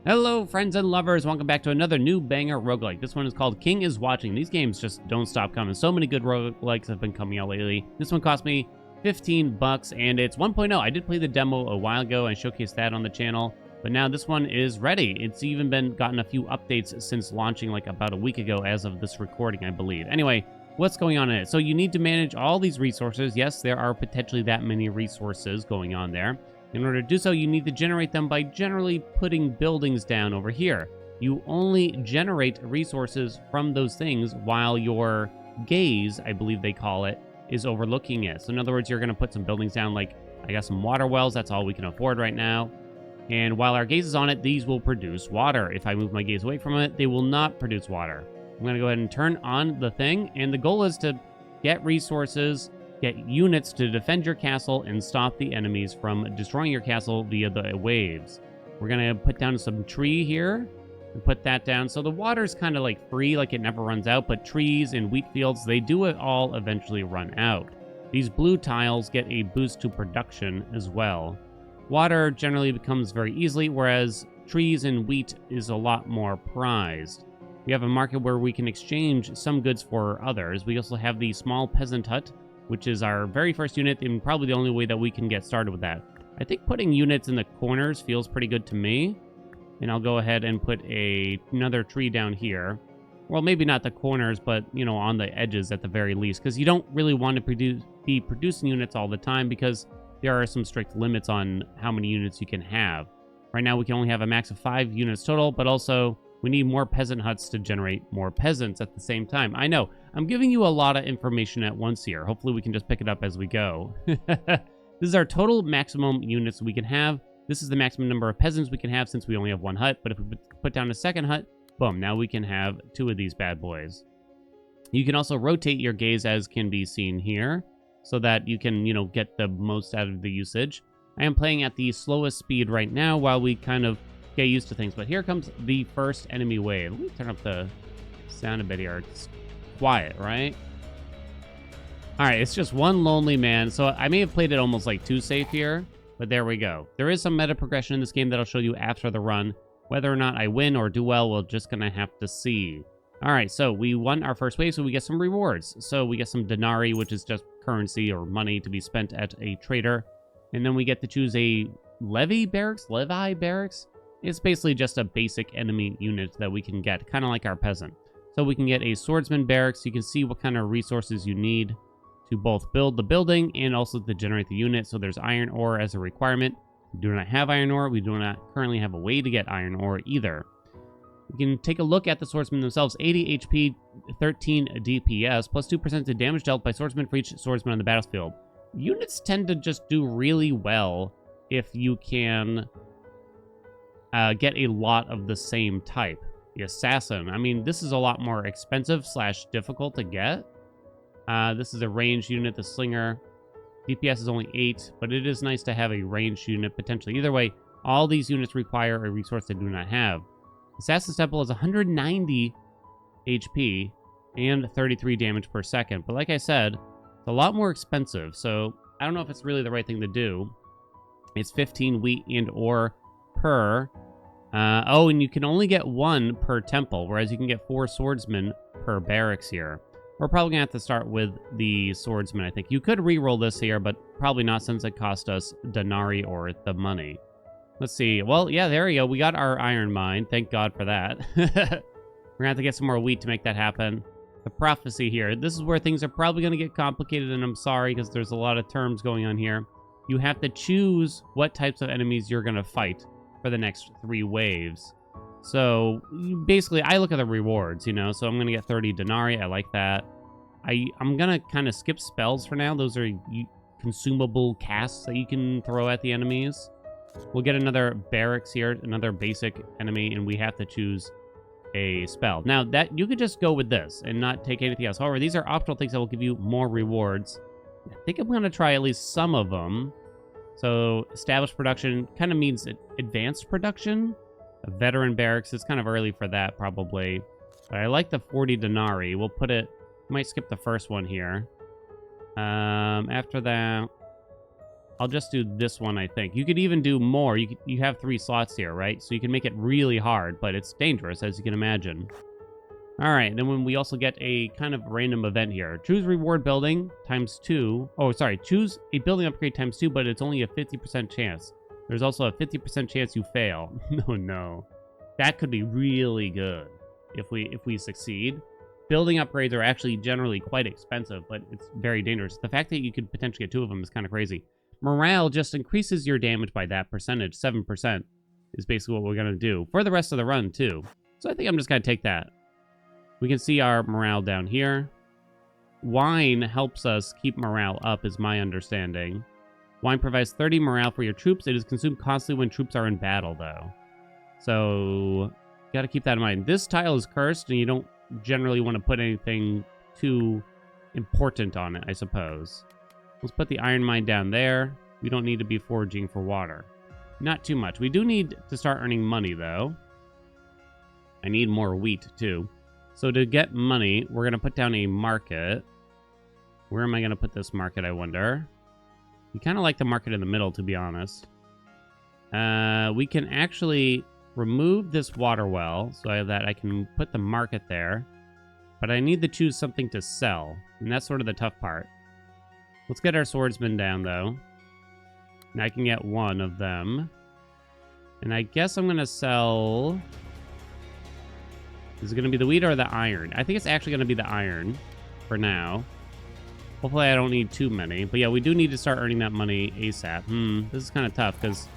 Hello, friends and lovers. Welcome back to another new banger roguelike. This one is called King is Watching. These games just don't stop coming. So many good roguelikes have been coming out lately. This one cost me 15 bucks and it's 1.0. I did play the demo a while ago and showcased that on the channel, but now this one is ready. It's even gotten a few updates since launching like about a week ago as of this recording, I believe. Anyway, what's going on in it? So you need to manage all these resources. Yes, there are potentially that many resources going on there. In order to do so, you need to generate them by generally putting buildings down over here. You only generate resources from those things while your gaze, I believe they call it, is overlooking it. So in other words, you're going to put some buildings down, like I got some water wells. That's all we can afford right now. And while our gaze is on it, these will produce water. If I move my gaze away from it, they will not produce water. I'm going to go ahead and turn on the thing. And the goal is to get resources, get units to defend your castle, and stop the enemies from destroying your castle via the waves. We're going to put down some tree here and put that down. So the water's kind of like free, like it never runs out, but trees and wheat fields, they do it all eventually run out. These blue tiles get a boost to production as well. Water generally becomes very easily, whereas trees and wheat is a lot more prized. We have a market where we can exchange some goods for others. We also have the small peasant hut, which is our very first unit and probably the only way that we can get started with that. I think putting units in the corners feels pretty good to me. And I'll go ahead and put another tree down here. Well, maybe not the corners, but, you know, on the edges at the very least. Because you don't really want to be producing units all the time because there are some strict limits on how many units you can have. Right now, we can only have a max of 5 units total, but also we need more peasant huts to generate more peasants at the same time. I know, I'm giving you a lot of information at once here. Hopefully we can just pick it up as we go. This is our total maximum units we can have. This is the maximum number of peasants we can have since we only have 1 hut. But if we put down a second hut, boom, now we can have 2 of these bad boys. You can also rotate your gaze as can be seen here so that you can, you know, get the most out of the usage. I am playing at the slowest speed right now while we kind of get used to things. But here comes the first enemy wave. Let me turn up the sound a bit here. It's quiet, right? All right, it's just one lonely man. So I may have played it almost like too safe here, but there we go. There is some meta progression in this game that I'll show you after the run. Whether or not I win or do well, we're just gonna have to see. All right, so we won our first wave, so we get some rewards. So we get some denarii, which is just currency or money to be spent at a trader. And then we get to choose a Levi barracks. It's basically just a basic enemy unit that we can get, kind of like our peasant. So we can get a swordsman barracks. You can see what kind of resources you need to both build the building and also to generate the unit. So there's iron ore as a requirement. We do not have iron ore. We do not currently have a way to get iron ore either. We can take a look at the swordsmen themselves. 80 HP, 13 DPS, plus 2% to damage dealt by swordsmen for each swordsman on the battlefield. Units tend to just do really well if you can get a lot of the same type. The assassin, I mean, this is a lot more expensive / difficult to get. This is a ranged unit. The slinger DPS is only 8, but it is nice to have a ranged unit potentially. Either way, all these units require a resource they do not have. Assassin's Temple is 190 HP and 33 damage per second, but like I said, it's a lot more expensive, so I don't know if it's really the right thing to do. It's 15 wheat and ore per. Oh, and you can only get 1 per temple, whereas you can get 4 swordsmen per barracks here. We're probably gonna have to start with the swordsman, I think. You could re-roll this here, but probably not since it cost us denarii or the money. Let's see. Well, yeah, there we go. We got our iron mine. Thank God for that. We're gonna have to get some more wheat to make that happen. The prophecy here. This is where things are probably gonna get complicated, and I'm sorry because there's a lot of terms going on here. You have to choose what types of enemies you're gonna fight for the next 3 waves. So basically, I look at the rewards, you know, so I'm going to get 30 denarii. I like that. I'm going to kind of skip spells for now. Those are consumable casts that you can throw at the enemies. We'll get another barracks here, another basic enemy, and we have to choose a spell. Now, that you could just go with this and not take anything else. However, these are optional things that will give you more rewards. I think I'm going to try at least some of them. So established production kind of means advanced production. A veteran barracks, it's kind of early for that probably. But I like the 40 denarii. We'll put it, might skip the first one here. After that, I'll just do this one, I think. You could even do more. You have 3 slots here, right? So you can make it really hard, but it's dangerous, as you can imagine. All right, then when we also get a kind of random event here. Choose reward building ×2. Oh, sorry. Choose a building upgrade ×2, but it's only a 50% chance. There's also a 50% chance you fail. No, no. That could be really good if we succeed. Building upgrades are actually generally quite expensive, but it's very dangerous. The fact that you could potentially get 2 of them is kind of crazy. Morale just increases your damage by that percentage. 7% is basically what we're going to do for the rest of the run, too. So I think I'm just going to take that. We can see our morale down here. Wine helps us keep morale up, is my understanding. Wine provides 30 morale for your troops. It is consumed constantly when troops are in battle, though. So, got to keep that in mind. This tile is cursed, and you don't generally want to put anything too important on it, I suppose. Let's put the iron mine down there. We don't need to be foraging for water. Not too much. We do need to start earning money, though. I need more wheat, too. So to get money, we're going to put down a market. Where am I going to put this market, I wonder? We kind of like the market in the middle, to be honest. We can actually remove this water well so that I can put the market there. But I need to choose something to sell. And that's sort of the tough part. Let's get our swordsman down, though. And I can get 1 of them. And I guess I'm going to sell... Is it going to be the wheat or the iron? I think it's actually going to be the iron for now. Hopefully I don't need too many. But yeah, we do need to start earning that money ASAP. This is kind of tough because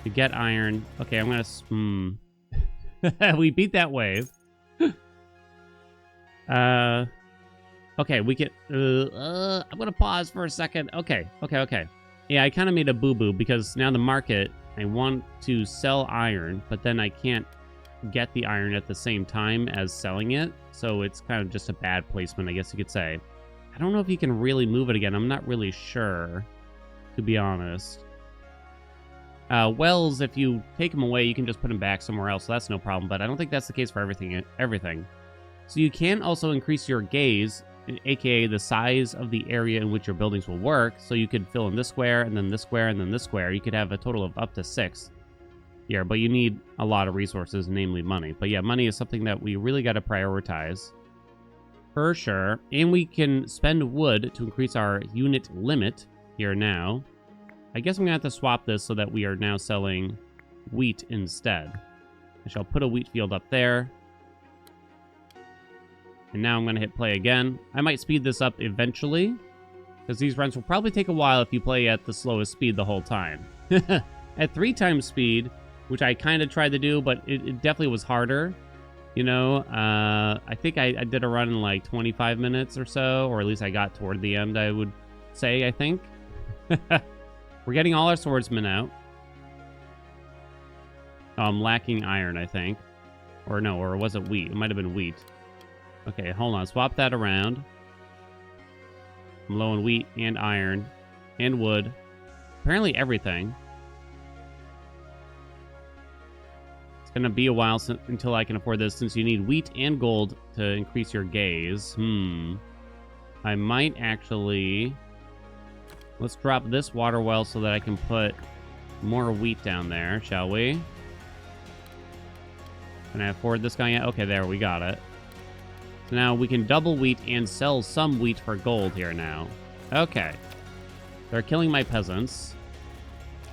to get iron... Okay, I'm going to... We beat that wave. Okay, we get... I'm going to pause for a second. Okay. Yeah, I kind of made a boo-boo because now the market, I want to sell iron, but then I can't get the iron at the same time as selling it. So it's kind of just a bad placement, I guess you could say. I don't know if you can really move it again. I'm not really sure, to be honest. Wells, if you take them away, you can just put them back somewhere else, so that's no problem. But I don't think that's the case for everything. So you can also increase your gaze, aka the size of the area in which your buildings will work. So you could fill in this square, and then this square, and then this square. You could have a total of up to 6 here, but you need a lot of resources, namely money. But yeah, money is something that we really got to prioritize. For sure. And we can spend wood to increase our unit limit here now. I guess I'm going to have to swap this so that we are now selling wheat instead. I shall put a wheat field up there. And now I'm going to hit play again. I might speed this up eventually, because these runs will probably take a while if you play at the slowest speed the whole time. At 3 times speed, which I kind of tried to do, but it definitely was harder. You know, I think I did a run in like 25 minutes or so, or at least I got toward the end, I would say, I think. We're getting all our swordsmen out. Oh, I'm lacking iron, I think. Or no, or was it wheat? It might have been wheat. Okay, hold on. Swap that around. I'm low on wheat and iron and wood. Apparently everything. It's going to be a while until I can afford this, since you need wheat and gold to increase your gaze. I might actually... Let's drop this water well so that I can put more wheat down there, shall we? Can I afford this guy yet? Okay, there, we got it. So now we can double wheat and sell some wheat for gold here now. Okay. They're killing my peasants.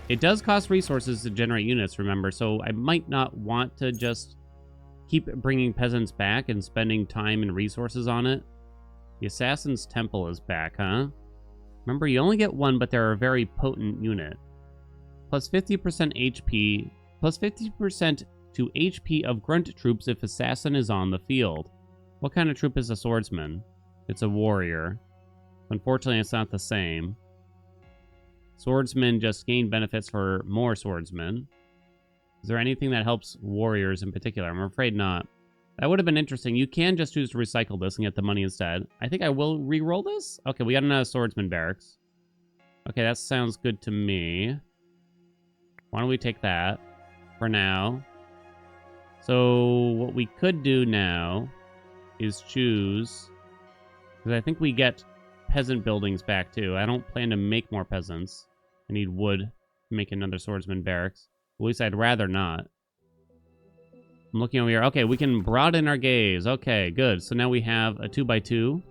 It does cost resources to generate units, remember, so I might not want to just keep bringing peasants back and spending time and resources on it. The Assassin's Temple is back, huh? Remember, you only get 1, but they're a very potent unit. Plus 50% HP, plus 50% to HP of grunt troops if Assassin is on the field. What kind of troop is a swordsman? It's a warrior. Unfortunately, it's not the same. Swordsmen just gain benefits for more swordsmen. Is there anything that helps warriors in particular? I'm afraid not. That would have been interesting. You can just choose to recycle this and get the money instead. I think I will re-roll this. Okay, we got another swordsman barracks. Okay, that sounds good to me. Why don't we take that for now? So what we could do now is choose... Because I think we get peasant buildings back too. I don't plan to make more peasants. I need wood to make another swordsman barracks. At least I'd rather not. I'm looking over here. Okay, we can broaden our gaze. Okay, good. So now we have a 2x2.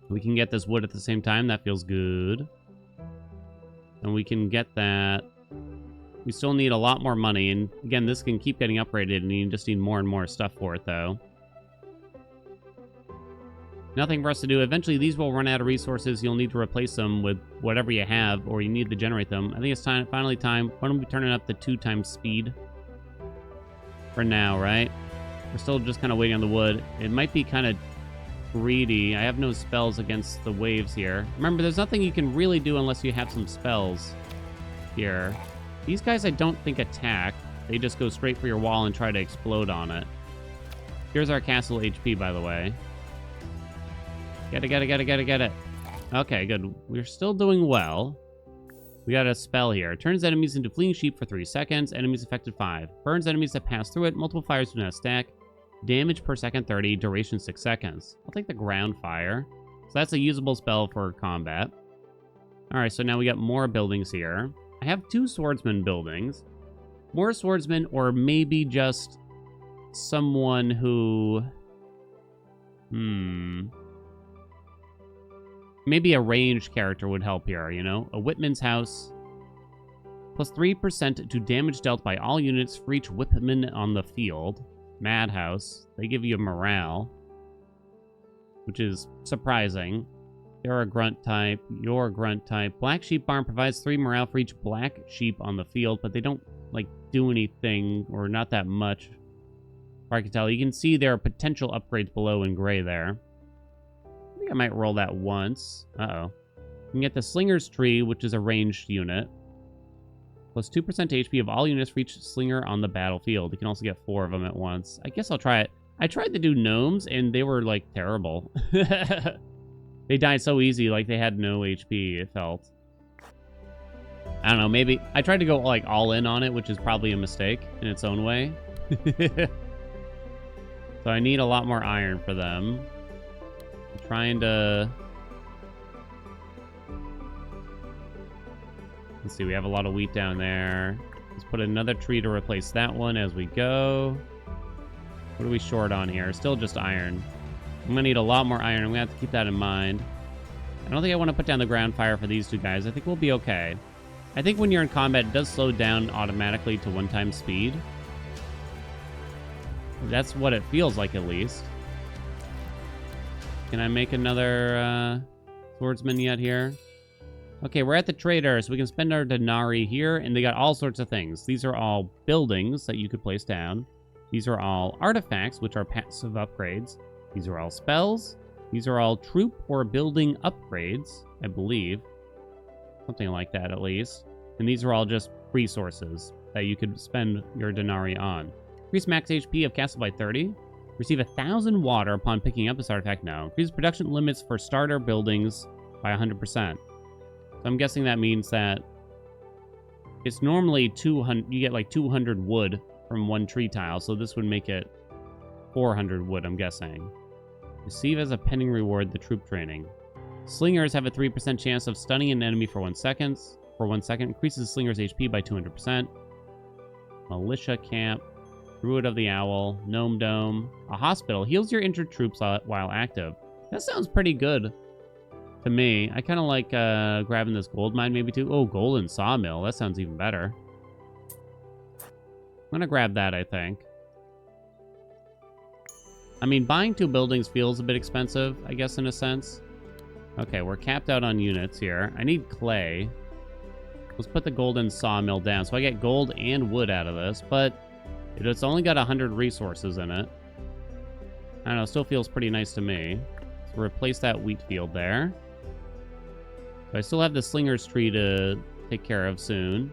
We can get this wood at the same time. That feels good. And we can get that. We still need a lot more money. And again, this can keep getting upgraded, and you just need more and more stuff for it, though. Nothing for us to do. Eventually, these will run out of resources. You'll need to replace them with whatever you have, or you need to generate them. I think it's time. Finally time. Why don't we turn it up to 2 times speed? For now, right? We're still just kind of waiting on the wood. It might be kind of greedy. I have no spells against the waves here. Remember, there's nothing you can really do unless you have some spells here. These guys I don't think attack. They just go straight for your wall and try to explode on it. Here's our castle HP, by the way. Get it. Okay, good. We're still doing well. We got a spell here. Turns enemies into fleeing sheep for 3 seconds. Enemies affected 5. Burns enemies that pass through it. Multiple fires do not stack. Damage per second 30. Duration 6 seconds. I'll take the ground fire. So that's a usable spell for combat. Alright, so now we got more buildings here. I have 2 swordsman buildings. More swordsmen, or maybe just someone who... Maybe a ranged character would help here, you know? A Whitman's House. Plus 3% to damage dealt by all units for each Whitman on the field. Madhouse. They give you morale, which is surprising. You're a grunt type. You're a grunt type. Black Sheep Barn provides 3 morale for each black sheep on the field, but they don't, like, do anything, or not that much. I can tell. You can see there are potential upgrades below in gray there. I think I might roll that once. Uh-oh. You can get the Slinger's Tree, which is a ranged unit. Plus 2% HP of all units for each slinger on the battlefield. You can also get 4 of them at once. I guess I'll try it. I tried to do gnomes, and they were, like, terrible. They died so easy, like they had no HP, it felt. I don't know, maybe... I tried to go, like, all in on it, which is probably a mistake in its own way. So I need a lot more iron for them. I'm trying to... Let's see, we have a lot of wheat down there. Let's put another tree to replace that one as we go. What are we short on here? Still just iron. I'm going to need a lot more iron. I'm going to have to keep that in mind. I don't think I want to put down the ground fire for these 2 guys. I think we'll be okay. I think when you're in combat, it does slow down automatically to 1 time speed. That's what it feels like, at least. Can I make another swordsman yet here? Okay, we're at the trader, so we can spend our denarii here, and they got all sorts of things. These are all buildings that you could place down. These are all artifacts, which are passive upgrades. These are all spells. These are all troop or building upgrades, I believe. Something like that, at least. And these are all just resources that you could spend your denarii on. Increase max HP of castle by 30. Receive 1,000 water upon picking up this artifact now. Increase production limits for starter buildings by 100%. So I'm guessing that means that it's normally 200. You get like 200 wood from 1 tree tile, so this would make it 400 wood, I'm guessing. Receive as a pending reward the troop training. Slingers have a 3% chance of stunning an enemy for 1 second. Increases the slinger's HP by 200%. Militia camp. Druid of the Owl. Gnome Dome. A hospital. Heals your injured troops while active. That sounds pretty good to me. I kind of like grabbing this gold mine maybe too. Oh, golden sawmill. That sounds even better. I'm going to grab that, I think. I mean, buying 2 buildings feels a bit expensive, I guess, in a sense. Okay, we're capped out on units here. I need clay. Let's put the golden sawmill down. So I get gold and wood out of this, but it's only got 100 resources in it. I don't know, still feels pretty nice to me. So replace that wheat field there. So I still have the Slinger's Tree to take care of soon.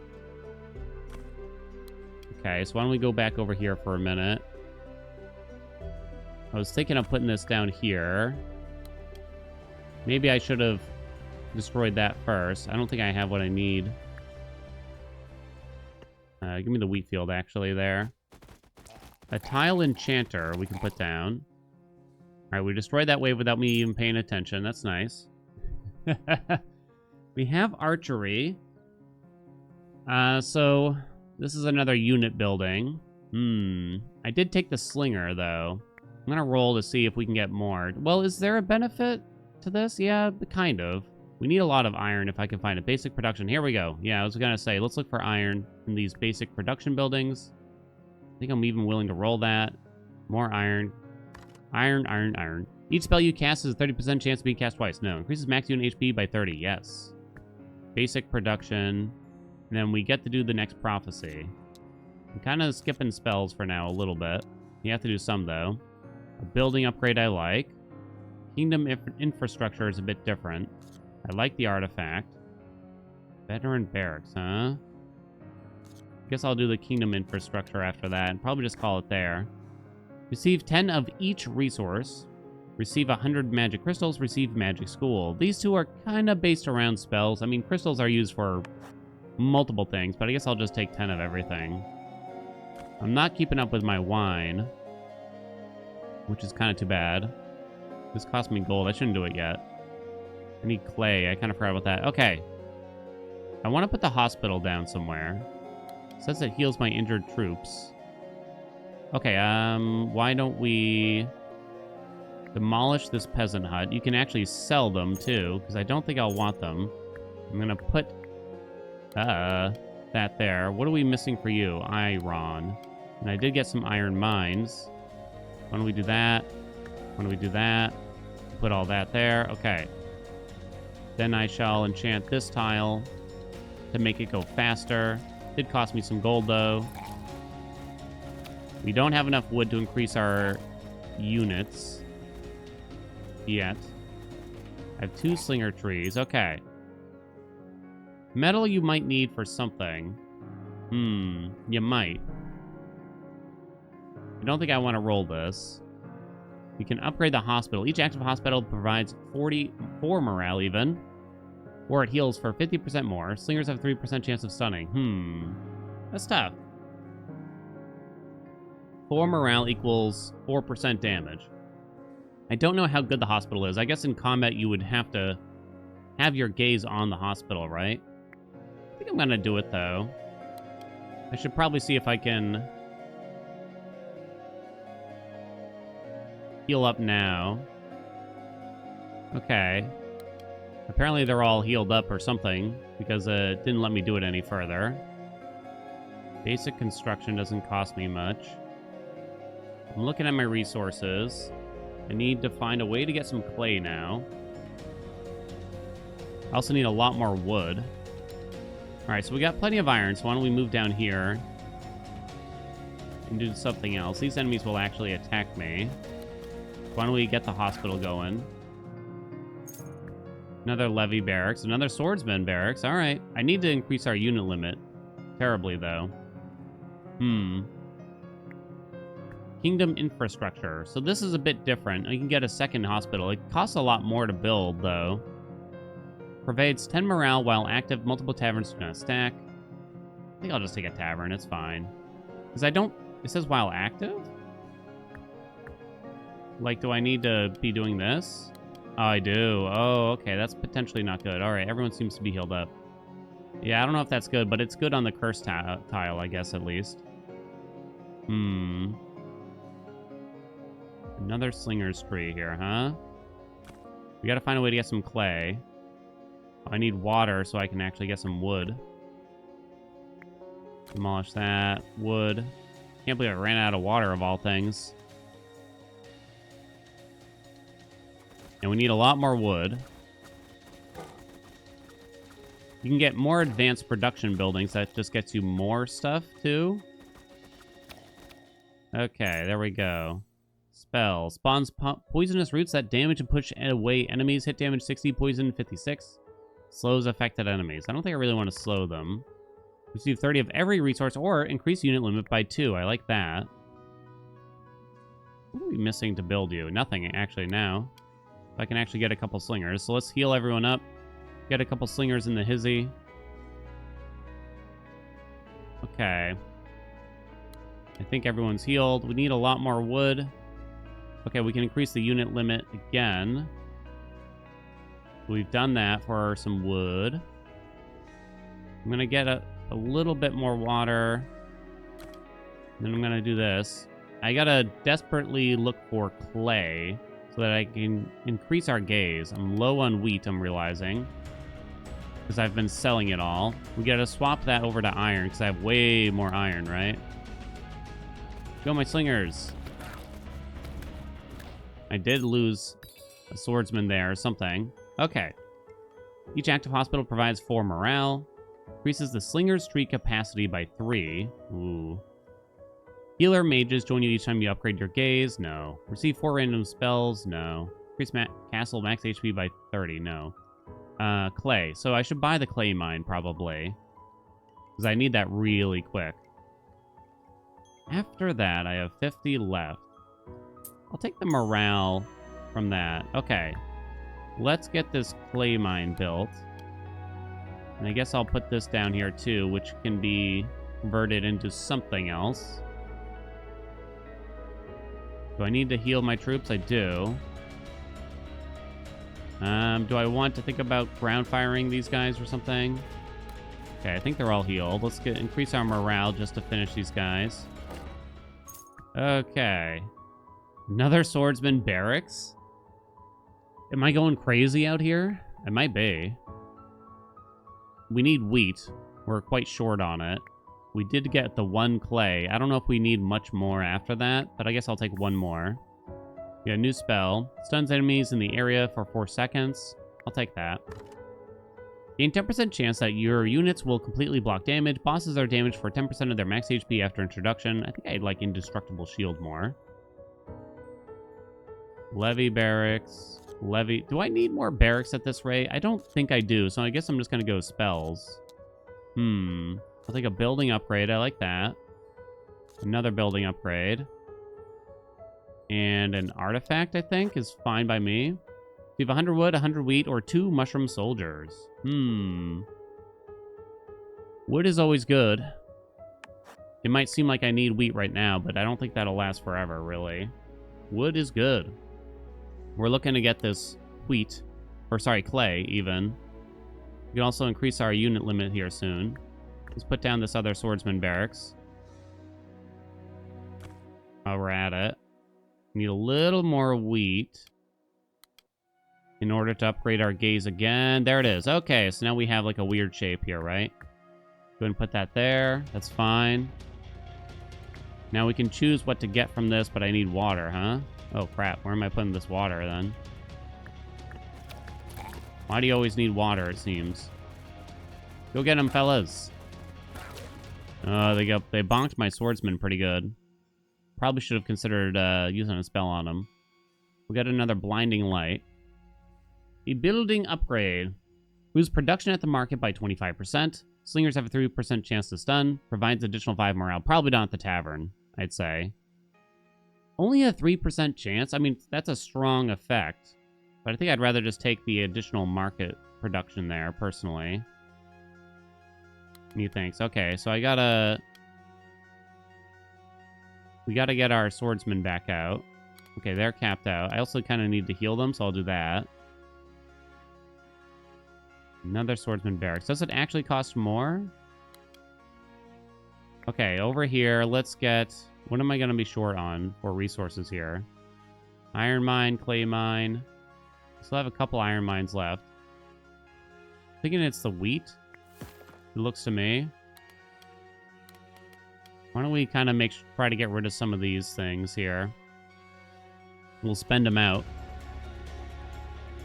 Okay, so why don't we go back over here for a minute. I was thinking of putting this down here. Maybe I should have destroyed that first. I don't think I have what I need. Give me the wheat field, actually, there. A tile enchanter we can put down. Alright, we destroyed that wave without me even paying attention. That's nice. We have archery. So this is another unit building. I did take the slinger, though. I'm gonna roll to see if we can get more. Well, is there a benefit to this? Yeah, kind of. We need a lot of iron if I can find a basic production. Here we go. Yeah, I was gonna say, let's look for iron in these basic production buildings. I think I'm even willing to roll that. More iron. Iron, iron, iron. Each spell you cast has a 30% chance of being cast twice. No. Increases max unit HP by 30. Yes. Basic production. And then we get to do the next prophecy. I'm kind of skipping spells for now a little bit. You have to do some, though. A building upgrade I like. Kingdom infrastructure is a bit different. I like the artifact. Veteran barracks, huh? Guess I'll do the kingdom infrastructure after that and probably just call it there. Receive 10 of each resource. Receive 100 magic crystals. Receive magic school. These two are kind of based around spells. I mean, crystals are used for multiple things, but I guess I'll just take 10 of everything. I'm not keeping up with my wine, which is kind of too bad. This cost me gold. I shouldn't do it yet. I need clay. I kind of forgot about that. Okay. I want to put the hospital down somewhere. It says it heals my injured troops. Okay, why don't we demolish this peasant hut? You can actually sell them, too, because I don't think I'll want them. I'm going to put that there. What are we missing for you? Iron. And I did get some iron mines. Why don't we do that? Why don't we do that? Put all that there. Okay. Then I shall enchant this tile to make it go faster. Did cost me some gold, though. We don't have enough wood to increase our units yet. I have 2 slinger trees. Okay. Metal you might need for something. You might. I don't think I want to roll this. We can upgrade the hospital. Each active hospital provides 44 morale even. Or it heals for 50% more. Slingers have a 3% chance of stunning. That's tough. 4 morale equals 4% damage. I don't know how good the hospital is. I guess in combat you would have to have your gaze on the hospital, right? I think I'm going to do it, though. I should probably see if I can heal up now. Okay. Apparently they're all healed up or something, because it didn't let me do it any further. Basic construction doesn't cost me much. I'm looking at my resources. I need to find a way to get some clay now. I also need a lot more wood. Alright, so we got plenty of iron, so why don't we move down here and do something else. These enemies will actually attack me. Why don't we get the hospital going? Another levy barracks. Another swordsman barracks. All right. I need to increase our unit limit. Terribly, though. Kingdom infrastructure. So this is a bit different. You can get a second hospital. It costs a lot more to build, though. Provides 10 morale while active. Multiple taverns do not stack. I think I'll just take a tavern. It's fine. Because I don't... It says while active? Like, do I need to be doing this? Oh, I do. Oh, okay. That's potentially not good. All right. Everyone seems to be healed up. Yeah, I don't know if that's good, but it's good on the curse tile, I guess, at least. Another slinger's tree here, huh? We gotta find a way to get some clay. I need water so I can actually get some wood. Demolish that. Wood. Can't believe I ran out of water, of all things. And we need a lot more wood. You can get more advanced production buildings. That just gets you more stuff, too. Okay, there we go. Spell. Spawns poisonous roots that damage and push away enemies. Hit damage 60, poison 56. Slows affected enemies. I don't think I really want to slow them. Receive 30 of every resource or increase unit limit by 2. I like that. What are we missing to build you? Nothing, actually, now. If I can actually get a couple slingers. So let's heal everyone up. Get a couple slingers in the hizzy. Okay. I think everyone's healed. We need a lot more wood. Okay, we can increase the unit limit again. We've done that for some wood. I'm gonna a little bit more water. Then I'm going to do this. I got to desperately look for clay so that I can increase our gaze. I'm low on wheat, I'm realizing, because I've been selling it all. We got to swap that over to iron because I have way more iron, right? Go, my slingers. I did lose a swordsman there or something. Okay. Each active hospital provides 4 morale. Increases the slinger's streak capacity by 3. Ooh. Healer mages join you each time you upgrade your gaze. No. Receive 4 random spells. No. Increase castle max HP by 30. No. Clay. So I should buy the clay mine, probably. Because I need that really quick. After that, I have 50 left. I'll take the morale from that. Okay. Let's get this clay mine built. And I guess I'll put this down here, too, which can be converted into something else. Do I need to heal my troops? I do. Do I want to think about ground firing these guys or something? Okay, I think they're all healed. Let's increase our morale just to finish these guys. Okay. Another swordsman barracks? Am I going crazy out here? I might be. We need wheat. We're quite short on it. We did get the 1 clay. I don't know if we need much more after that, but I guess I'll take 1 more. We got a new spell. Stuns enemies in the area for 4 seconds. I'll take that. Gain 10% chance that your units will completely block damage. Bosses are damaged for 10% of their max HP after introduction. I think I'd like Indestructible Shield more. Levy barracks. Levy. Do I need more barracks at this rate? I don't think I do, so I guess I'm just going to go spells. I'll take a building upgrade. I like that. Another building upgrade. And an artifact, I think, is fine by me. You have 100 wood, 100 wheat, or 2 mushroom soldiers. Wood is always good. It might seem like I need wheat right now, but I don't think that'll last forever, really. Wood is good. We're looking to get this wheat, or sorry, clay, even. We can also increase our unit limit here soon. Let's put down this other swordsman barracks. While we're at it. Need a little more wheat in order to upgrade our gaze again. There it is. Okay, so now we have like a weird shape here, right? Go ahead and put that there. That's fine. Now we can choose what to get from this, but I need water, huh? Oh, crap. Where am I putting this water, then? Why do you always need water, it seems? Go get them, fellas. They bonked my swordsman pretty good. Probably should have considered using a spell on him. We'll get another blinding light. A building upgrade. Boosts production at the market by 25%. Slingers have a 3% chance to stun. Provides additional 5 morale. Probably not at the tavern, I'd say. Only a 3% chance? I mean, that's a strong effect. But I think I'd rather just take the additional market production there, personally. Methinks. Okay, so we gotta get our swordsmen back out. Okay, they're capped out. I also kind of need to heal them, so I'll do that. Another swordsman barracks. Does it actually cost more? Okay, over here, let's get... What am I going to be short on for resources here? Iron mine, clay mine. Still have a couple iron mines left. Thinking it's the wheat. It looks to me. Why don't we kind of try to get rid of some of these things here. We'll spend them out.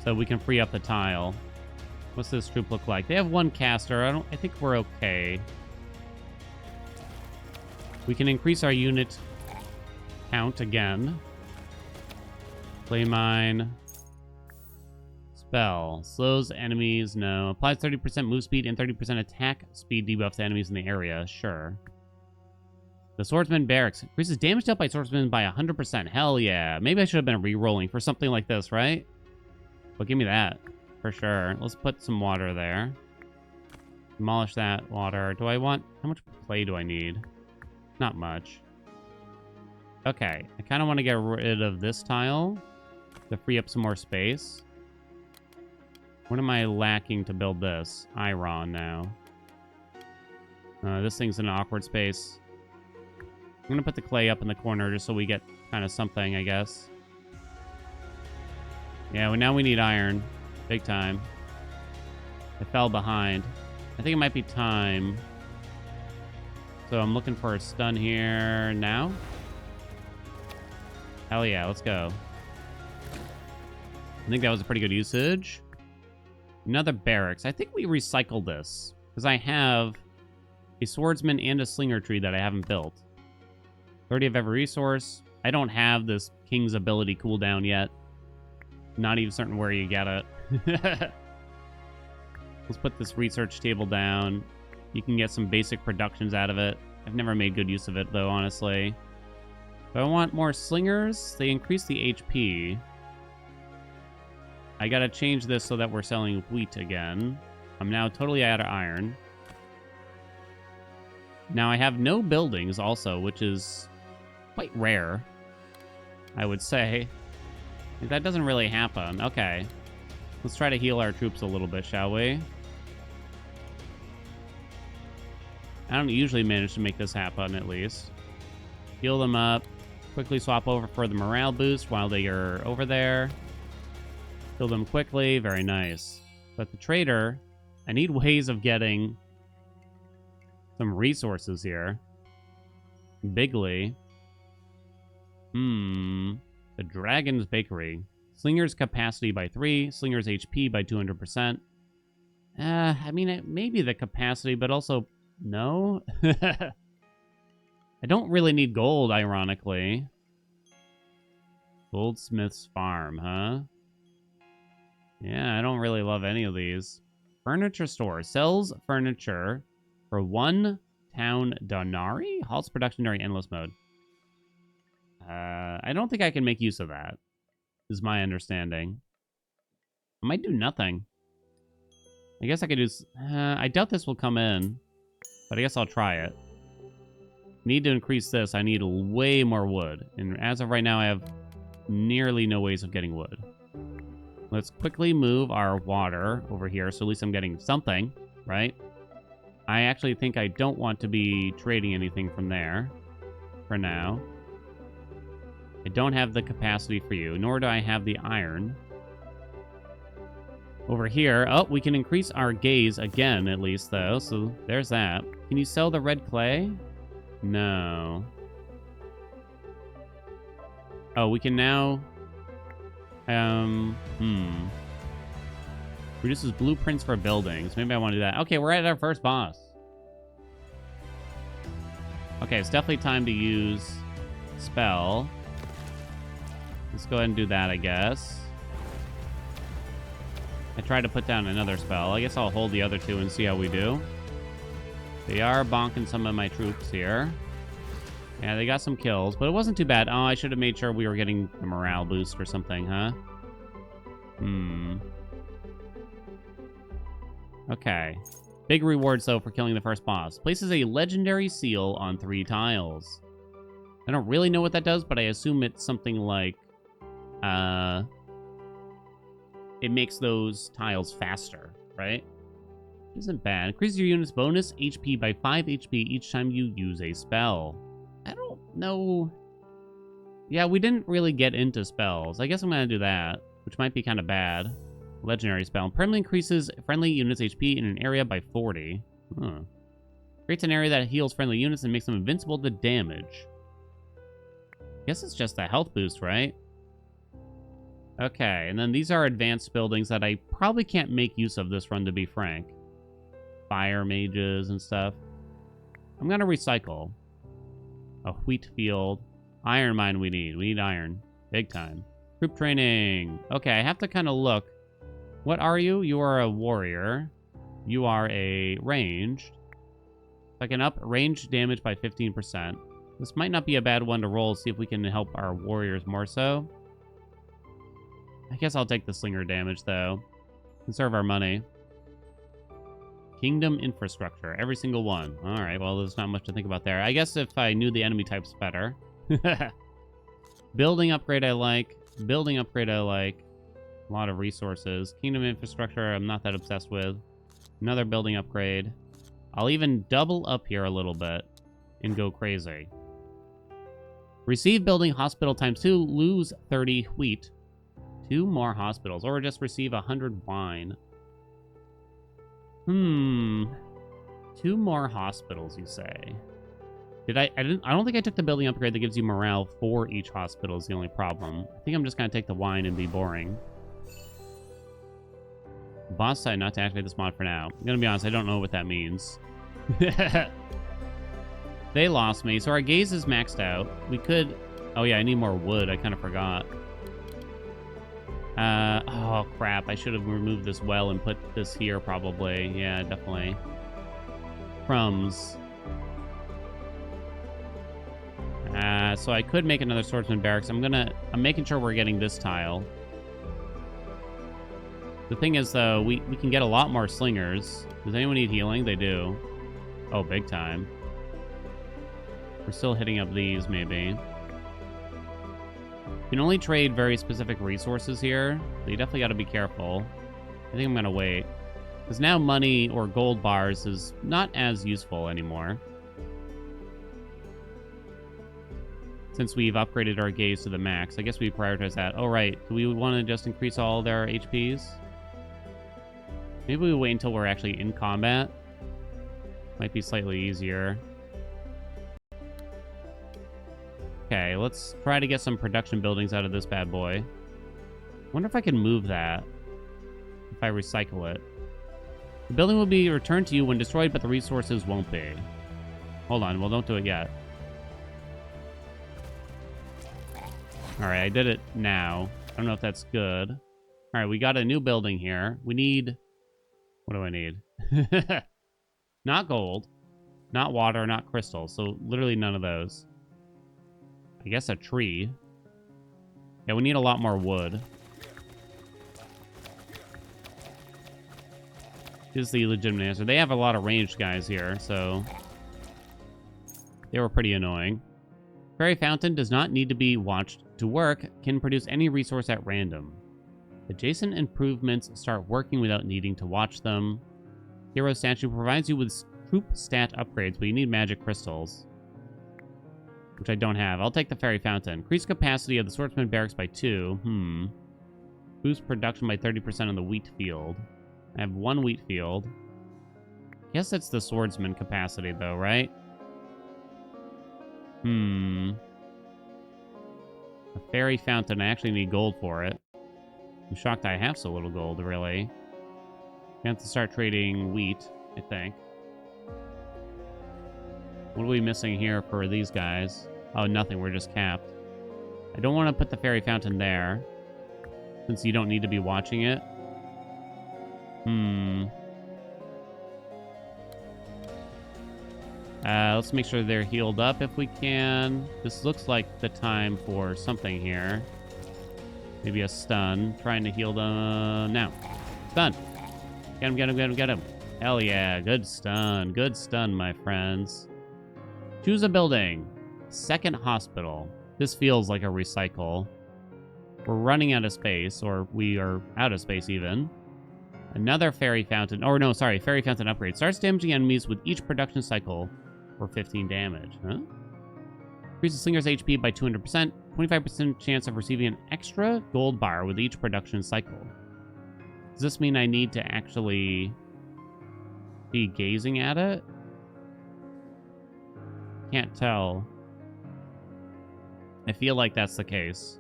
So we can free up the tile. What's this troop look like? They have 1 caster. I think we're okay. We can increase our unit count again. Clay mine. Spell. Slows enemies. No. Applies 30% move speed and 30% attack speed debuff to enemies in the area. Sure. The swordsman barracks. Increases damage dealt by swordsmen by 100%. Hell yeah. Maybe I should have been re-rolling for something like this, right? But give me that. For sure. Let's put some water there. Demolish that water. Do I want... How much clay do I need? Not much. Okay. I kind of want to get rid of this tile to free up some more space. What am I lacking to build this? Iron now. This thing's in an awkward space. I'm gonna put the clay up in the corner just so we get kind of something, I guess. Yeah, well, now we need iron. Big time. I fell behind. I think it might be time. So I'm looking for a stun here now. Hell yeah, let's go. I think that was a pretty good usage. Another barracks. I think we recycled this because I have a swordsman and a slinger tree that I haven't built. 30 of every resource. I don't have this king's ability cooldown yet. Not even certain where you get it. Let's put this research table down. You can get some basic productions out of it. I've never made good use of it, though, honestly. So I want more slingers. They increase the HP. I gotta change this so that we're selling wheat again. I'm now totally out of iron. Now I have no buildings also, which is quite rare, I would say. That doesn't really happen. Okay. Let's try to heal our troops a little bit, shall we? I don't usually manage to make this happen, at least. Heal them up. Quickly swap over for the morale boost while they are over there. Kill them quickly. Very nice. But the trader, I need ways of getting some resources here. Bigly. The Dragon's Bakery. Slinger's capacity by 3. Slinger's HP by 200%. I mean, maybe the capacity, but also no. I don't really need gold, ironically. Goldsmith's Farm, huh? Yeah, I don't really love any of these. Furniture store. Sells furniture for 1 town Donari? Halts production during endless mode. I don't think I can make use of that, is my understanding. I might do nothing. I guess I could do... I doubt this will come in, but I guess I'll try it. Need to increase this. I need way more wood. And as of right now, I have nearly no ways of getting wood. Let's quickly move our water over here, so at least I'm getting something, right? I actually think I don't want to be trading anything from there for now. I don't have the capacity for you, nor do I have the iron. Over here, oh, we can increase our gaze again, at least, though, so there's that. Can you sell the red clay? No. Oh, we can now... Reduces blueprints for buildings. Maybe I want to do that. Okay, we're at our first boss. Okay, it's definitely time to use spell. Let's go ahead and do that, I guess. I tried to put down another spell. I guess I'll hold the other two and see how we do. They are bonking some of my troops here. Yeah, they got some kills, but it wasn't too bad. Oh, I should have made sure we were getting a morale boost or something, huh? Okay. Big rewards, though, for killing the first boss. Places a legendary seal on 3 tiles. I don't really know what that does, but I assume it's something like... it makes those tiles faster, right? Isn't bad. Increases your unit's bonus HP by 5 HP each time you use a spell. I don't know. Yeah, we didn't really get into spells. I guess I'm going to do that, which might be kind of bad. Legendary spell. Permanently increases friendly units' HP in an area by 40. Huh. Creates an area that heals friendly units and makes them invincible to damage. I guess it's just a health boost, right? Okay, and then these are advanced buildings that I probably can't make use of this run, to be frank. Fire mages and stuff. I'm going to recycle. A wheat field. Iron mine we need. We need iron. Big time. Troop training. Okay, I have to kind of look. What are you? You are a warrior. You are a ranged. I can up ranged damage by 15%. This might not be a bad one to roll. See if we can help our warriors more so. I guess I'll take the slinger damage, though. Conserve our money. Kingdom infrastructure. Every single one. Alright, well, there's not much to think about there. I guess if I knew the enemy types better. Building upgrade I like. Building upgrade I like. A lot of resources. Kingdom infrastructure I'm not that obsessed with. Another building upgrade. I'll even double up here a little bit and go crazy. Receive building hospital times 2, lose 30 wheat. 2 more hospitals, or just receive 100 wine. 2 more hospitals, you say? I don't think I took the building upgrade that gives you morale for each hospital is the only problem. I think I'm just gonna take the wine and be boring. Boss decided not to activate this mod for now. I'm gonna be honest, I don't know what that means. They lost me, so our gaze is maxed out. We could... Oh yeah, I need more wood. I kind of forgot. Oh crap, I should have removed this well and put this here probably. Yeah, definitely. Crumbs. So I could make another swordsman barracks. I'm making sure we're getting this tile. The thing is, though, we can get a lot more slingers. Does anyone need healing? They do. Oh, big time. We're still hitting up these, maybe. You can only trade very specific resources here, so you definitely got to be careful. I think I'm going to wait. Because now money or gold bars is not as useful anymore. Since we've upgraded our gaze to the max, I guess we prioritize that. Oh, right. Do we want to just increase all their HPs? Maybe we wait until we're actually in combat. Might be slightly easier. Okay, let's try to get some production buildings out of this bad boy. Wonder if I can move that. If I recycle it. The building will be returned to you when destroyed, but the resources won't be. Hold on, well, don't do it yet. Alright, I did it now. I don't know if that's good. Alright, we got a new building here. We need... What do I need? Not gold. Not water, not crystals. So literally none of those. I guess a tree. Yeah, we need a lot more wood. Is the legitimate answer. They have a lot of ranged guys here, so... They were pretty annoying. Fairy Fountain does not need to be watched to work, can produce any resource at random. Adjacent improvements start working without needing to watch them. Hero Statue provides you with troop stat upgrades, but you need magic crystals. Which I don't have. I'll take the Fairy Fountain. Increase capacity of the Swordsman Barracks by 2. Boost production by 30% on the wheat field. I have 1 wheat field. Guess it's the Swordsman capacity, though, right? A Fairy Fountain. I actually need gold for it. I'm shocked I have so little gold, really. We have to start trading wheat, I think. What are we missing here for these guys? Oh, nothing. We're just capped. I don't want to put the Fairy Fountain there, since you don't need to be watching it. Let's make sure they're healed up if we can. This looks like the time for something here. Maybe a stun. Trying to heal them now. Stun. Get him, get him, get him, get him. Hell yeah. Good stun. Good stun, my friends. Choose a building. Second hospital. This feels like a recycle. We're running out of space, or we are out of space even. Another Fairy Fountain. Oh, no, sorry. Fairy Fountain upgrade. Starts damaging enemies with each production cycle for 15 damage. Huh? Increases Slinger's HP by 200%. 25% chance of receiving an extra gold bar with each production cycle. Does this mean I need to actually be gazing at it? Can't tell. I feel like that's the case.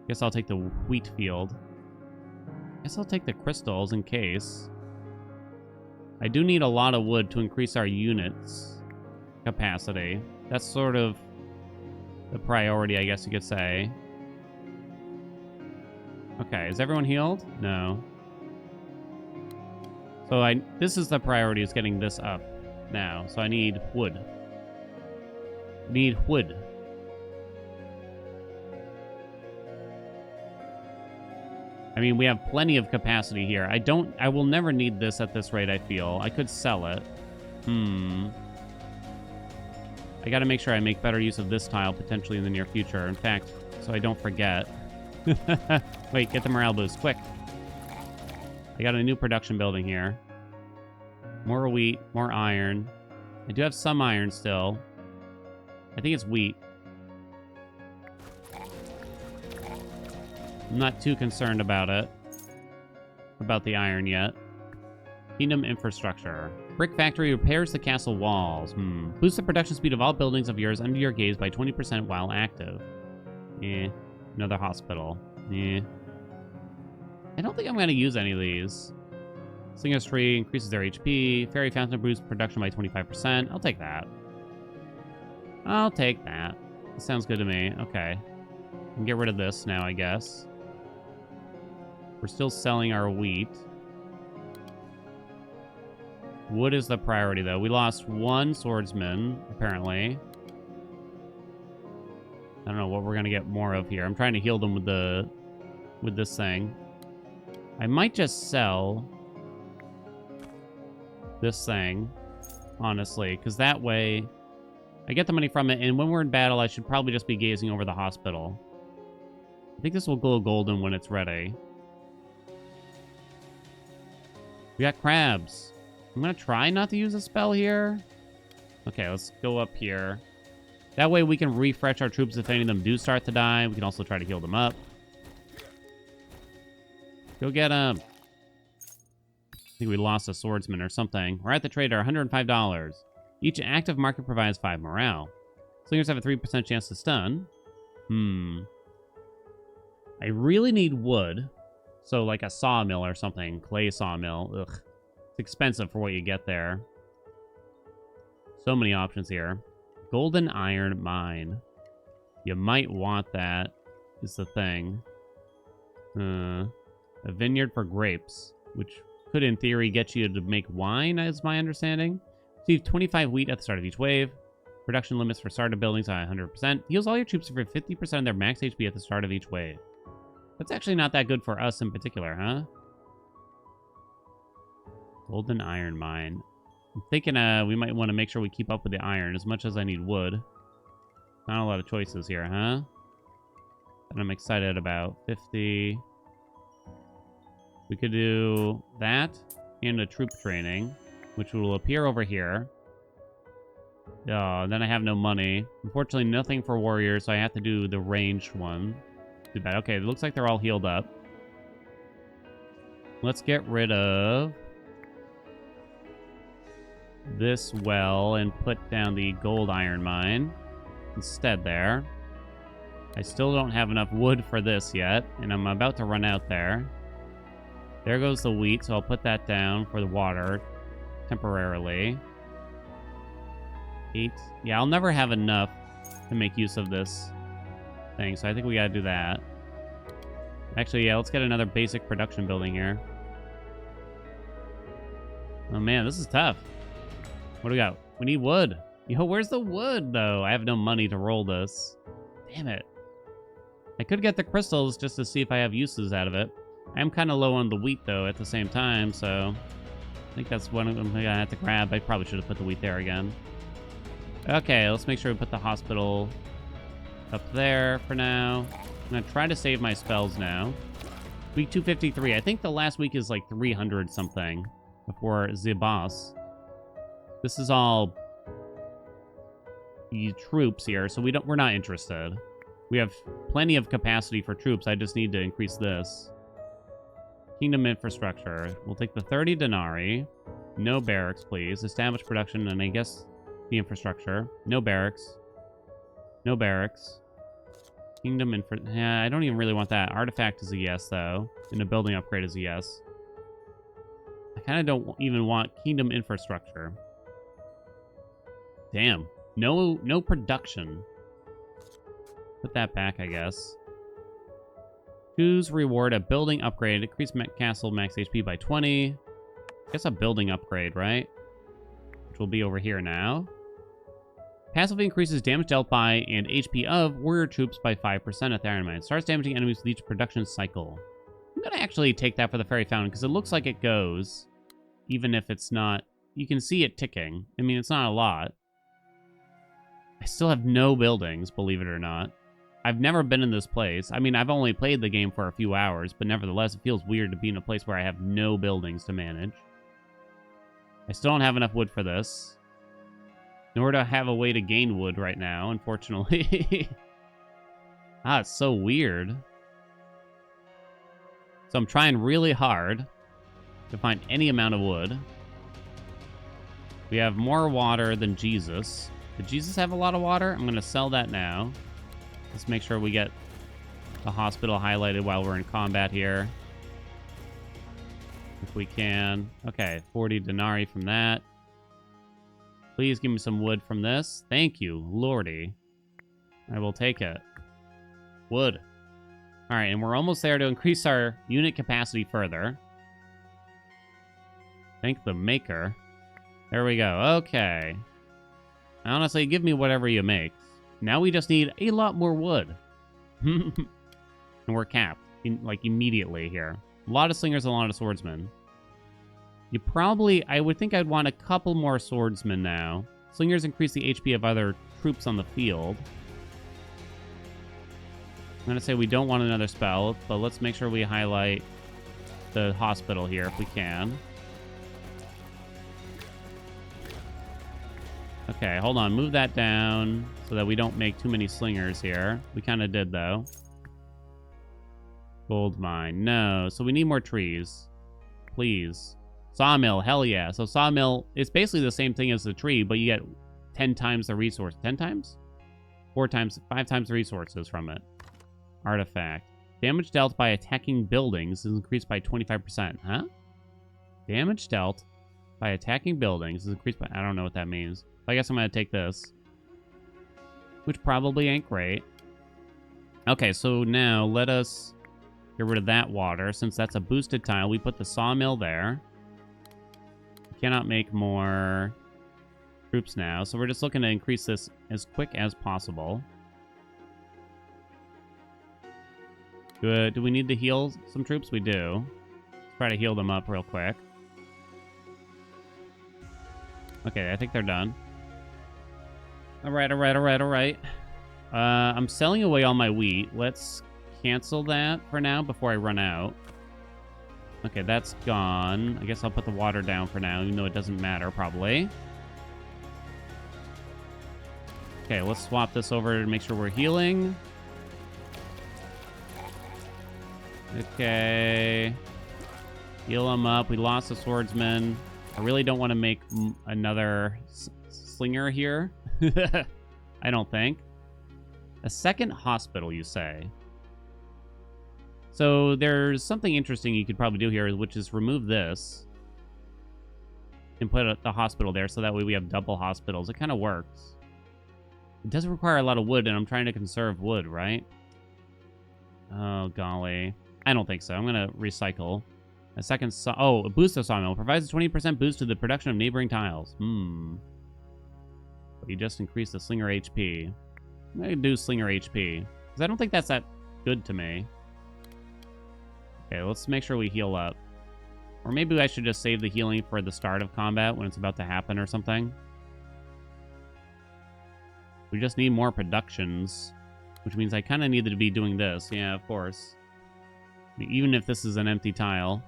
Guess I'll take the wheat field. Guess I'll take the crystals in case. I do need a lot of wood to increase our units capacity. That's sort of the priority, I guess you could say. Okay, is everyone healed? No. So this is the priority, is getting this up now. So I need wood. Need wood. I mean, we have plenty of capacity here. I will never need this at this rate, I feel. I could sell it. I gotta make sure I make better use of this tile potentially in the near future. In fact, so I don't forget. Wait, get the morale boost, quick. I got a new production building here. More wheat, more iron. I do have some iron still. I think it's wheat. I'm not too concerned about it. About the iron yet. Kingdom infrastructure. Brick factory repairs the castle walls. Boost the production speed of all buildings of yours under your gaze by 20% while active. Another hospital. I don't think I'm going to use any of these. Slinger's Tree increases their HP. Fairy Fountain boosts production by 25%. I'll take that. I'll take that. That sounds good to me. Okay. I can get rid of this now, I guess. We're still selling our wheat. Wood is the priority, though. We lost one swordsman, apparently. I don't know what we're going to get more of here. I'm trying to heal them with this thing. I might just sell this thing, honestly, because that way I get the money from it, and when we're in battle, I should probably just be gazing over the hospital. I think this will glow golden when it's ready. We got crabs. I'm going to try not to use a spell here. Okay, let's go up here. That way we can refresh our troops if any of them do start to die. We can also try to heal them up. Go get them. I think we lost a swordsman or something. We're at the trader, $105. Each active market provides 5 morale. Slingers have a 3% chance to stun. I really need wood. So like a sawmill or something. Clay sawmill. Ugh. It's expensive for what you get there. So many options here. Golden iron mine. You might want that, is the thing. A vineyard for grapes, which could in theory get you to make wine, is my understanding. Receive 25 wheat at the start of each wave. Production limits for starter buildings are 100%. Heals all your troops for 50% of their max HP at the start of each wave. That's actually not that good for us in particular, huh? Golden iron mine. I'm thinking we might want to make sure we keep up with the iron as much as I need wood. Not a lot of choices here, huh? And I'm excited about 50. We could do that and a troop training, which will appear over here. Oh, then I have no money. Unfortunately, nothing for warriors, so I have to do the ranged one. Too bad. Okay, it looks like they're all healed up. Let's get rid of this well and put down the gold iron mine instead there. I still don't have enough wood for this yet, and I'm about to run out there. There goes the wheat, so I'll put that down for the water temporarily. 8. Yeah, I'll never have enough to make use of this thing, so I think we gotta do that. Actually, yeah, let's get another basic production building here. Oh man, this is tough. What do we got? We need wood. Yo, where's the wood, though? I have no money to roll this. Damn it. I could get the crystals just to see if I have uses out of it. I am kind of low on the wheat, though, at the same time, so I think that's one of them I have to grab. I probably should have put the wheat there again. Okay, let's make sure we put the hospital up there for now. I'm going to try to save my spells now. Week 253. I think the last week is like 300 something before the boss. This is all troops here, so we're not interested. We have plenty of capacity for troops. I just need to increase this. Kingdom infrastructure. We'll take the 30 denarii. No barracks, please. Establish production, and I guess the infrastructure. No barracks. No barracks. Kingdom infra... Yeah, I don't even really want that. Artifact is a yes, though. And a building upgrade is a yes. I kind of don't even want kingdom infrastructure. Damn. No production. Put that back, I guess. Choose reward a building upgrade. Increase castle max HP by 20. I guess a building upgrade, right? Which will be over here now. Passively increases damage dealt by and HP of warrior troops by 5% at the Iron Mine. Starts damaging enemies with each production cycle. I'm going to actually take that for the Fairy Fountain because it looks like it goes. Even if it's not... You can see it ticking. I mean, it's not a lot. I still have no buildings, believe it or not. I've never been in this place. I mean, I've only played the game for a few hours, but nevertheless, it feels weird to be in a place where I have no buildings to manage. I still don't have enough wood for this. Nor do I have a way to gain wood right now, unfortunately. It's so weird. So I'm trying really hard to find any amount of wood. We have more water than Jesus. Did Jesus have a lot of water? I'm going to sell that now. Let's make sure we get the hospital highlighted while we're in combat here. If we can. Okay, 40 denarii from that. Please give me some wood from this. Thank you, lordy. I will take it. Wood. All right, and we're almost there to increase our unit capacity further. Thank the maker. There we go. Okay. Honestly, give me whatever you make. Now we just need a lot more wood. And we're capped, like, immediately here. A lot of slingers, a lot of swordsmen. You probably... I would think I'd want a couple more swordsmen now. Slingers increase the HP of other troops on the field. I'm going to say we don't want another spell, but let's make sure we highlight the hospital here if we can. Okay, hold on. Move that down so that we don't make too many slingers here. We kind of did, though. Gold mine. No. So we need more trees. Please. Sawmill. Hell yeah. So sawmill is basically the same thing as the tree, but you get 10 times the resource. 10 times? 4 times, 5 times the resources from it. Artifact. Damage dealt by attacking buildings is increased by 25%. Huh? Damage dealt by attacking buildings is increased by... I don't know what that means. I guess I'm going to take this. Which probably ain't great. Okay, so now let us get rid of that water. Since that's a boosted tile, we put the sawmill there. We cannot make more troops now. So we're just looking to increase this as quick as possible. Good. Do we need to heal some troops? We do. Let's try to heal them up real quick. Okay, I think they're done. All right. I'm selling away all my wheat. Let's cancel that for now before I run out. Okay, that's gone. I guess I'll put the water down for now, even though it doesn't matter, probably. Okay, let's swap this over to make sure we're healing. Okay. Heal them up. We lost a swordsman. I really don't want to make another slinger here. I don't think. A second hospital, you say? So there's something interesting you could probably do here, which is remove this and put the hospital there, so that way we have double hospitals. It kind of works. It does require a lot of wood, and I'm trying to conserve wood, right? Oh, golly. I don't think so. I'm going to recycle. A second a boost of sawmill. Provides a 20% boost to the production of neighboring tiles. But you just increased the slinger HP. I'm going to do slinger HP. Because I don't think that's that good to me. Okay, let's make sure we heal up. Or maybe I should just save the healing for the start of combat when it's about to happen or something. We just need more productions. Which means I kind of needed to be doing this. Yeah, of course. Even if this is an empty tile.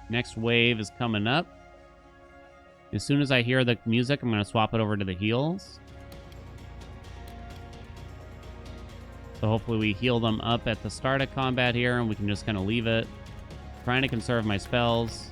Next wave is coming up. As soon as I hear the music, I'm going to swap it over to the heals. So hopefully we heal them up at the start of combat here, and we can just kind of leave it. Trying to conserve my spells.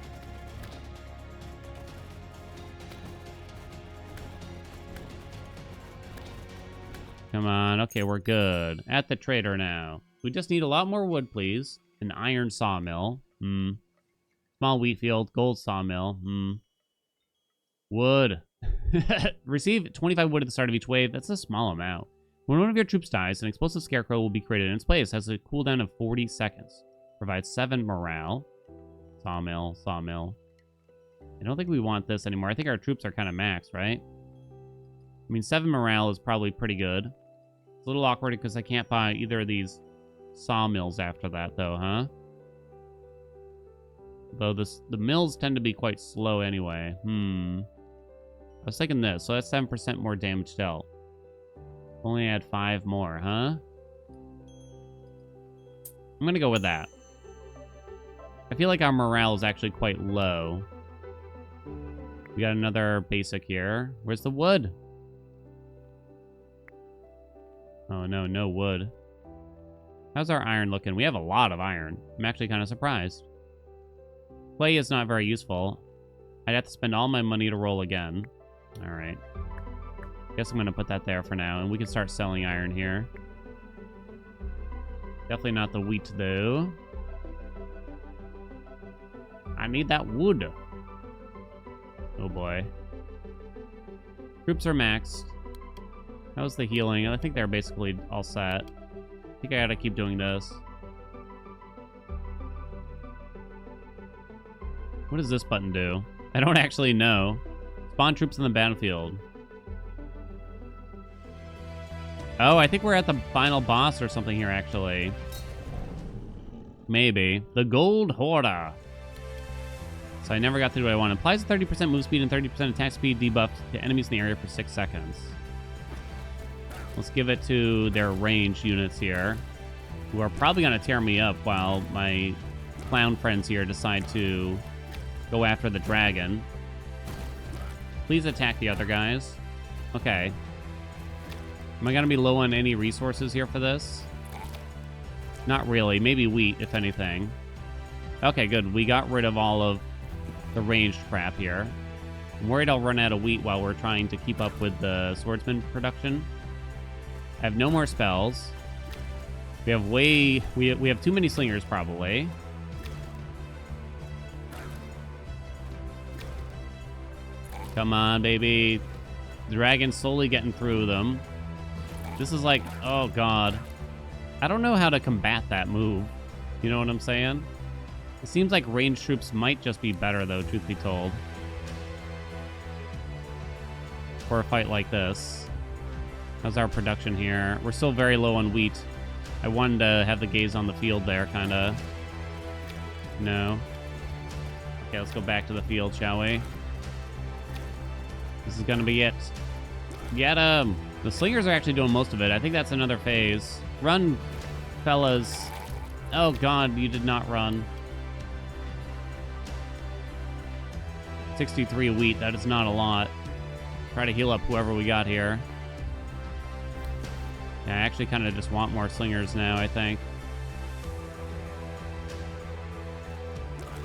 Come on. Okay, we're good. At the trader now. We just need a lot more wood, please. An iron sawmill. Small wheat field. Gold sawmill. Wood. Receive 25 wood at the start of each wave. That's a small amount. When one of your troops dies, an explosive scarecrow will be created in its place. It has a cooldown of 40 seconds. Provides 7 morale. Sawmill. Sawmill. I don't think we want this anymore. I think our troops are kind of maxed, right? I mean, 7 morale is probably pretty good. It's a little awkward because I can't buy either of these sawmills after that, though, huh? Though the mills tend to be quite slow anyway. I was thinking this. So that's 7% more damage dealt. Only add 5 more, huh? I'm going to go with that. I feel like our morale is actually quite low. We got another basic here. Where's the wood? Oh, no, no wood. How's our iron looking? We have a lot of iron. I'm actually kind of surprised. Clay is not very useful. I'd have to spend all my money to roll again. All right. Guess I'm going to put that there for now, and we can start selling iron here. Definitely not the wheat, though. I need that wood. Oh, boy. Troops are maxed. How's the healing? I think they're basically all set. I think I gotta keep doing this. What does this button do? I don't actually know. Spawn troops in the battlefield. Oh, I think we're at the final boss or something here, actually. Maybe. The Gold Hoarder. So I never got through what I wanted. Applies a 30% move speed and 30% attack speed debuff to enemies in the area for 6 seconds. Let's give it to their ranged units here, who are probably going to tear me up while my clown friends here decide to go after the dragon. Please attack the other guys. Okay. Am I going to be low on any resources here for this? Not really. Maybe wheat, if anything. Okay, good. We got rid of all of the ranged crap here. I'm worried I'll run out of wheat while we're trying to keep up with the swordsman production. I have no more spells. We have we have too many slingers, probably. Come on, baby. The dragon's slowly getting through them. This is like, oh, God. I don't know how to combat that move. You know what I'm saying? It seems like ranged troops might just be better, though, truth be told. For a fight like this. How's our production here? We're still very low on wheat. I wanted to have the gaze on the field there, kind of. No. Okay, let's go back to the field, shall we? This is going to be it. Get him! The slingers are actually doing most of it. I think that's another phase. Run, fellas. Oh, God, you did not run. 63 wheat. That is not a lot. Try to heal up whoever we got here. Yeah, I actually kind of just want more slingers now, I think.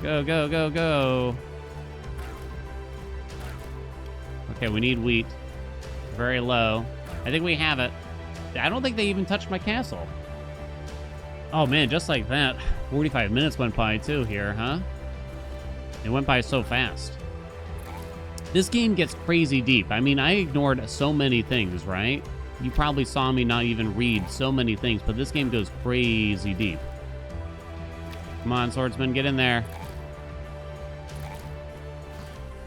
Go, go, go, go. Okay, we need wheat. Very low. I think we have it. I don't think they even touched my castle. Oh, man, just like that. 45 minutes went by, too, here, huh? It went by so fast. This game gets crazy deep. I mean, I ignored so many things, right? You probably saw me not even read so many things, but this game goes crazy deep. Come on, swordsman, get in there.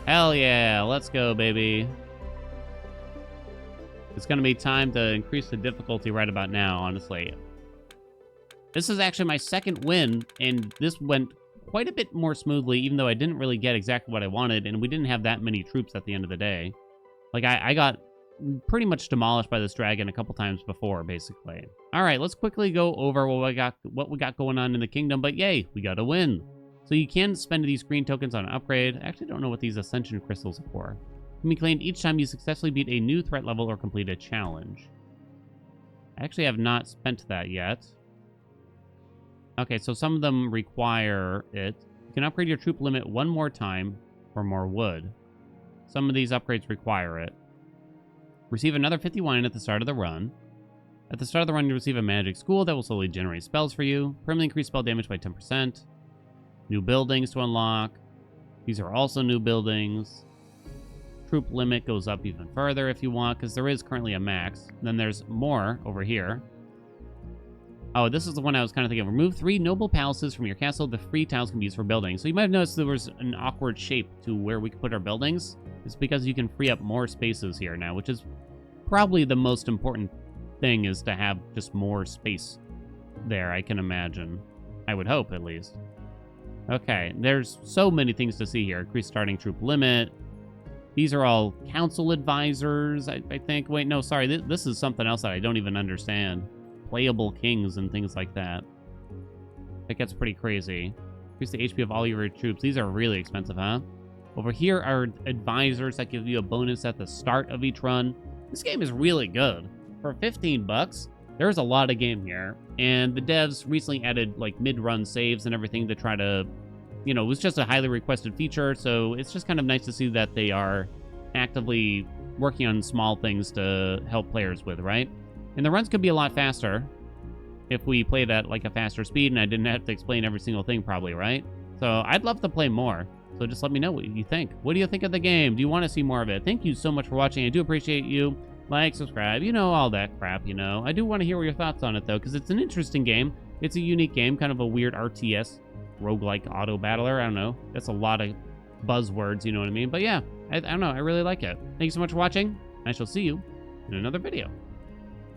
Hell yeah, let's go, baby. It's going to be time to increase the difficulty right about now, honestly. This is actually my second win, and this went quite a bit more smoothly, even though I didn't really get exactly what I wanted, and we didn't have that many troops at the end of the day. Like, I got pretty much demolished by this dragon a couple times before, basically. All right, let's quickly go over what we got going on in the kingdom, but yay, we got a win. So you can spend these green tokens on an upgrade. I actually don't know what these ascension crystals are for. Can be claimed each time you successfully beat a new threat level or complete a challenge. I actually have not spent that yet. Okay, so some of them require it. You can upgrade your troop limit one more time for more wood. Some of these upgrades require it. Receive another 50 wine at the start of the run. At the start of the run, you receive a magic school that will slowly generate spells for you. Permanently increase spell damage by 10%. New buildings to unlock. These are also new buildings. Troop limit goes up even further if you want, because there is currently a max. Then there's more over here. Oh, this is the one I was kind of thinking. Remove 3 noble palaces from your castle. The free tiles can be used for buildings. So you might have noticed there was an awkward shape to where we could put our buildings. It's because you can free up more spaces here now, which is probably the most important thing, is to have just more space there, I can imagine. I would hope, at least. Okay, there's so many things to see here. Increase starting troop limit. These are all council advisors, I think. Wait, no, sorry. This is something else that I don't even understand. Playable kings and things like that. That gets pretty crazy. Increase the HP of all your troops. These are really expensive, huh? Over here are advisors that give you a bonus at the start of each run. This game is really good. For 15 bucks, there's a lot of game here. And the devs recently added like mid-run saves and everything to try to, you know, it was just a highly requested feature. So it's just kind of nice to see that they are actively working on small things to help players with, right? And the runs could be a lot faster if we played at like a faster speed and I didn't have to explain every single thing probably, right? So I'd love to play more. So just let me know what you think. What do you think of the game? Do you want to see more of it? Thank you so much for watching. I do appreciate you. Like, subscribe, you know, all that crap, you know. I do want to hear your thoughts on it, though, because it's an interesting game. It's a unique game, kind of a weird RTS, roguelike auto battler. I don't know. That's a lot of buzzwords, you know what I mean? But yeah, I don't know. I really like it. Thank you so much for watching. I shall see you in another video.